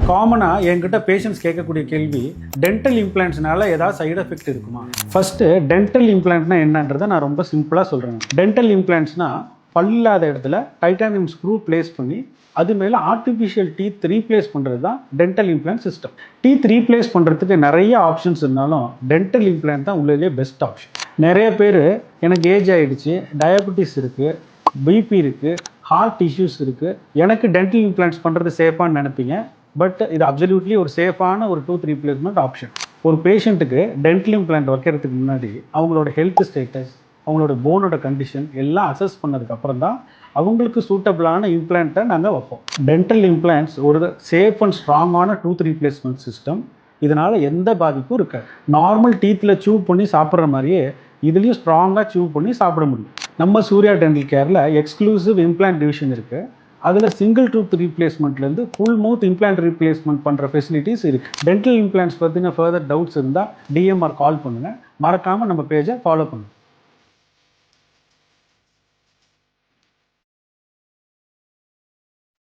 காமனாக என்கிட்ட பேஷண்ட்ஸ் கேட்கக்கூடிய கேள்வி, டென்டல் இம்ப்ளான்ட்ஸ்னால ஏதாவது சைடு எஃபெக்ட் இருக்குமா? ஃபர்ஸ்ட் டென்டல் இம்ப்ளான்ட்னா என்னன்றதை நான் ரொம்ப சிம்பிளாக சொல்கிறேன். டென்டல் இம்ப்ளான்ட்ஸ்னா பல்லாத இடத்துல டைட்டானியம் ஸ்க்ரூ பிளேஸ் பண்ணி அது மேலே ஆர்டிஃபிஷியல் டீத் ரீப்ளேஸ் பண்ணுறது தான் dental implant system. Teeth replace பண்ணுறதுக்கு நிறைய ஆப்ஷன்ஸ் இருந்தாலும் டென்டல் இம்ப்ளான்ட் தான் உள்ளே பெஸ்ட் ஆப்ஷன். நிறைய பேர் எனக்கு ஏஜ் ஆகிடுச்சு, டயபெட்டிஸ் இருக்குது, பிபி இருக்குது, ஹார்ட் இஷ்யூஸ் இருக்குது, எனக்கு டென்டல் இம்ப்ளான்ட்ஸ் பண்ணுறது சேஃபான்னு நினைப்பீங்க. பட் இது அப்சல்யூட்லி ஒரு சேஃபான ஒரு டூத் ரீப்ளேஸ்மெண்ட் ஆப்ஷன். ஒரு பேஷண்ட்டுக்கு டென்டல் இம்ப்ளான்ட் வைக்கிறதுக்கு முன்னாடி அவங்களோட ஹெல்த் ஸ்டேட்டஸ், அவங்களோட போனோட கண்டிஷன் எல்லாம் அசஸ் பண்ணதுக்கப்புறம் தான் அவங்களுக்கு சூட்டபிளான இம்ப்ளான்ட்டை நாங்கள் வைப்போம். டென்டல் இம்ப்ளான்ட்ஸ் ஒரு சேஃப் அண்ட் ஸ்ட்ராங்கான டூத் ரீப்ளேஸ்மெண்ட் சிஸ்டம். இதனால் எந்த பாதிப்பும் இருக்காது. நார்மல் டீத்தில் சூவ் பண்ணி சாப்பிட்ற மாதிரியே இதுலேயும் ஸ்ட்ராங்காக சூவ் பண்ணி சாப்பிட முடியும். நம்ம சூர்யா டென்டல் கேரில் எக்ஸ்க்ளூசிவ் இம்ப்ளான்ட் டிவிஷன் இருக்குது. அதில் சிங்கிள் டூத் ரீப்ளேஸ்மெண்ட்லேருந்து ஃபுல் மவுத் இம்ப்ளான்ட் ரீப்ளேஸ்மெண்ட் பண்ணுற ஃபெசிலிட்டிஸ் இருக்குது. டென்டல் இம்ப்ளான்ட்ஸ் பற்றின ஃபர்தர் டவுட்ஸ் இருந்தால் டிஎம்ஆர் கால் பண்ணுங்கள். மறக்காமல் நம்ம பேஜை ஃபாலோ பண்ணுங்கள்.